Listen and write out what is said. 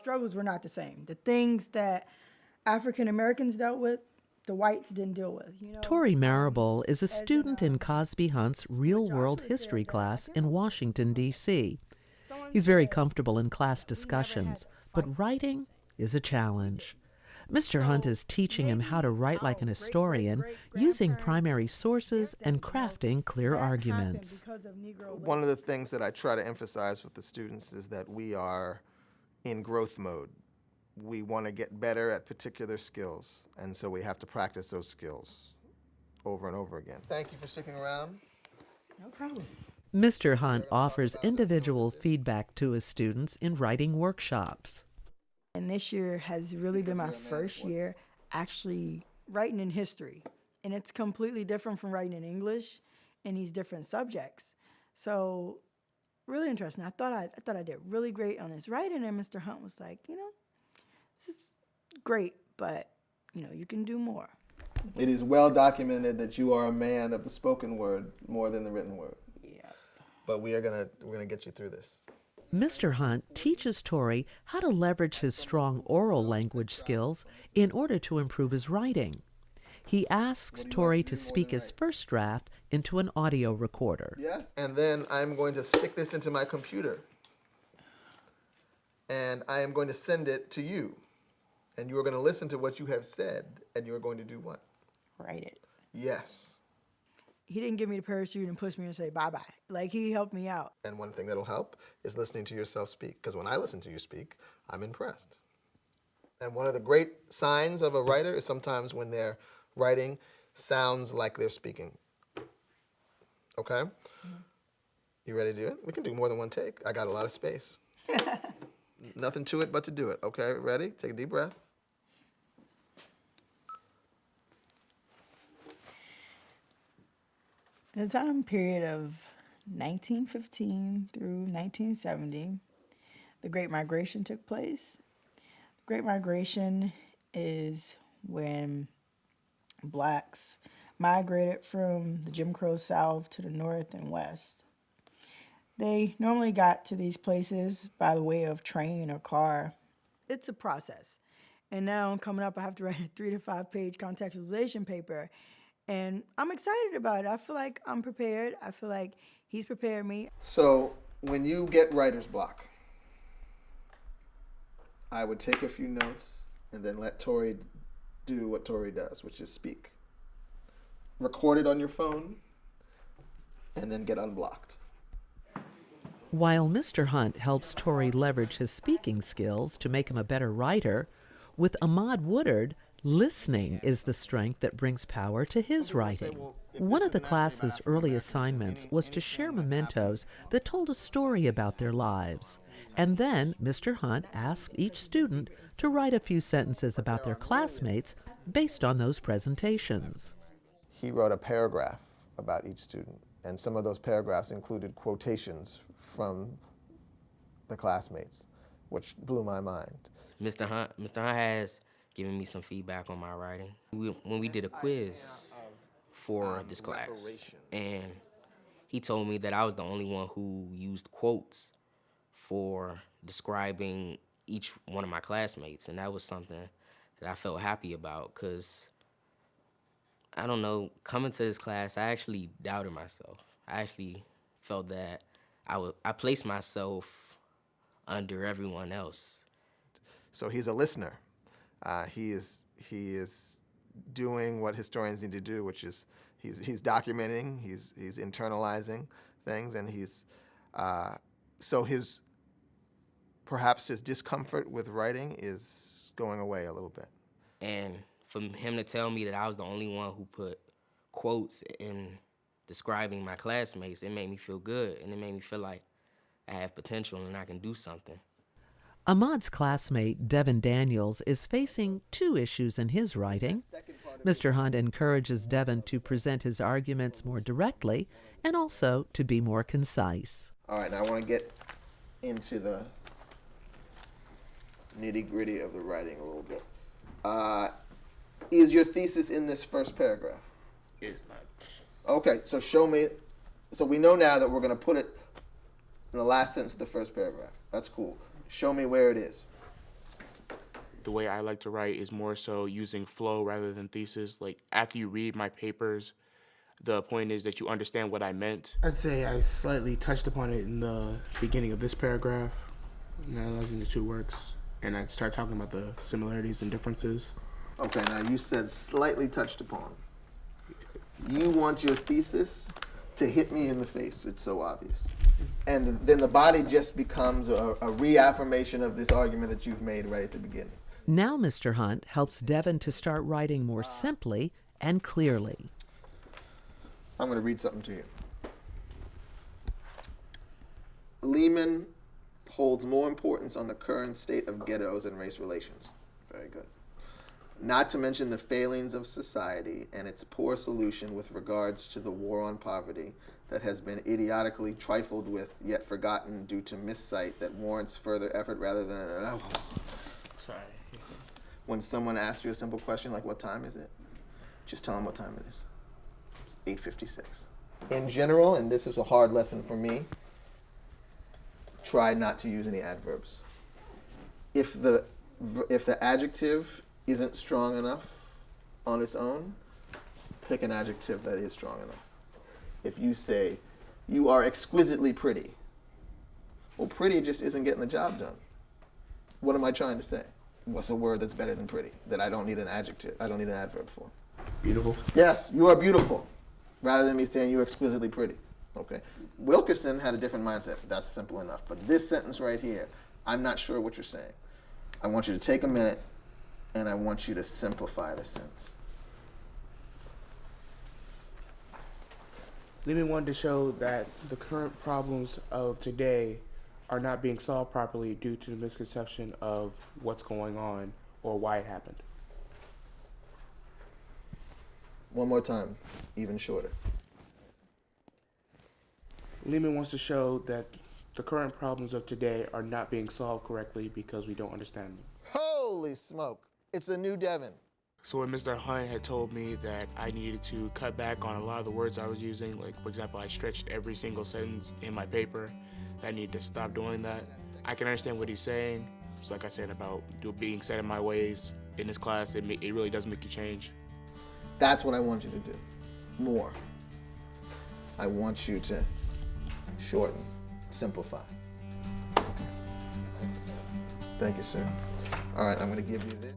struggles were not the same. The things that African Americans dealt with, the whites didn't deal with. Torrey Marable is a student in Cosby Hunt's real-world history class in Washington, D.C. He's very comfortable in class discussions, but writing is a challenge. Mr. Hunt is teaching him how to write like an historian, using primary sources and crafting clear arguments. One of the things that I try to emphasize with the students is that we are in growth mode. We want to get better at particular skills, and so we have to practice those skills over and over again. Thank you for sticking around. No problem. Mr. Hunt offers individual feedback to his students in writing workshops. And this year has really been my first year actually writing in history. And it's completely different from writing in English in these different subjects. So really interesting. I thought I did really great on this writing, and Mr. Hunt was like, this is great, but you can do more. It is well documented that you are a man of the spoken word more than the written word. Yeah. But we're gonna get you through this. Mr. Hunt teaches Torrey how to leverage his strong oral language skills in order to improve his writing. He asks Torrey to speak his first draft into an audio recorder. Yes. And then I'm going to stick this into my computer. And I am going to send it to you. And you are going to listen to what you have said, and you are going to do what? Write it. Yes. He didn't give me the parachute and push me and say bye-bye. Like, he helped me out. And one thing that'll help is listening to yourself speak. Because when I listen to you speak, I'm impressed. And one of the great signs of a writer is sometimes when their writing sounds like they're speaking. Okay? Mm-hmm. You ready to do it? We can do more than one take. I got a lot of space. Nothing to it but to do it. Okay, ready? Take a deep breath. The time period of 1915 through 1970, the Great Migration took place. The Great Migration is when blacks migrated from the Jim Crow South to the North and West. They normally got to these places by the way of train or car. It's a process. And now coming up, I have to write a 3 to 5 page contextualization paper. And I'm excited about it. I feel like I'm prepared. I feel like he's prepared me. So when you get writer's block, I would take a few notes and then let Torrey do what Torrey does, which is speak. Record it on your phone and then get unblocked. While Mr. Hunt helps Torrey leverage his speaking skills to make him a better writer, with Ahmad Woodard, listening is the strength that brings power to his writing. One of the class's early assignments was to share mementos that told a story about their lives. And then Mr. Hunt asked each student to write a few sentences about their classmates based on those presentations. He wrote a paragraph about each student, and some of those paragraphs included quotations from the classmates, which blew my mind. Mr. Hunt has given me some feedback on my writing. When we did a quiz for this class, and he told me that I was the only one who used quotes for describing each one of my classmates, and that was something that I felt happy about, because, I don't know, coming to this class, I actually doubted myself. I actually felt that I placed myself under everyone else. So he's a listener. He is doing what historians need to do, which is he's documenting, he's internalizing things, and so perhaps his discomfort with writing is going away a little bit. And for him to tell me that I was the only one who put quotes in describing my classmates, it made me feel good, and it made me feel like I have potential and I can do something. Ahmad's classmate, Devin Daniels, is facing 2 issues in his writing. Mr. Hunt encourages Devin to present his arguments more directly and also to be more concise. All right, now I want to get into the nitty-gritty of the writing a little bit. Is your thesis in this first paragraph? It's not. Okay, so show me. So we know now that we're going to put it in the last sentence of the first paragraph. That's cool. Show me where it is. the way I like to write is more so using flow rather than thesis. Like, after you read my papers, the point is that you understand what I meant. I'd say I slightly touched upon it in the beginning of this paragraph, analyzing the two works, and I start talking about the similarities and differences. Okay, now you said slightly touched upon. You want your thesis to hit me in the face. It's so obvious. And then the body just becomes a reaffirmation of this argument that you've made right at the beginning. Now Mr. Hunt helps Devin to start writing more simply and clearly. I'm going to read something to you. Lehman holds more importance on the current state of ghettos and race relations. Very good. Not to mention the failings of society and its poor solution with regards to the war on poverty that has been idiotically trifled with yet forgotten due to missight that warrants further effort rather than... Sorry. When someone asks you a simple question like, what time is it? Just tell them what time it is. It's 8:56. In general, and this is a hard lesson for me, try not to use any adverbs. If the adjective isn't strong enough on its own, pick an adjective that is strong enough. If you say, you are exquisitely pretty, well, pretty just isn't getting the job done. What am I trying to say? What's a word that's better than pretty, that I don't need an adjective, I don't need an adverb for? Beautiful. Yes, you are beautiful, rather than me saying you're exquisitely pretty. Okay. Wilkerson had a different mindset. That's simple enough. But this sentence right here, I'm not sure what you're saying. I want you to take a minute and I want you to simplify the sentence. Lehman wanted to show that the current problems of today are not being solved properly due to the misconception of what's going on or why it happened. One more time, even shorter. Lehman wants to show that the current problems of today are not being solved correctly because we don't understand them. Holy smoke. It's a new Devin. So when Mr. Hunt had told me that I needed to cut back on a lot of the words I was using, like for example, I stretched every single sentence in my paper, that I needed to stop doing that. I can understand what he's saying. So like I said about being set in my ways in this class, it really does make you change. That's what I want you to do. More. I want you to shorten, simplify. Thank you, sir. All right, I'm going to give you this.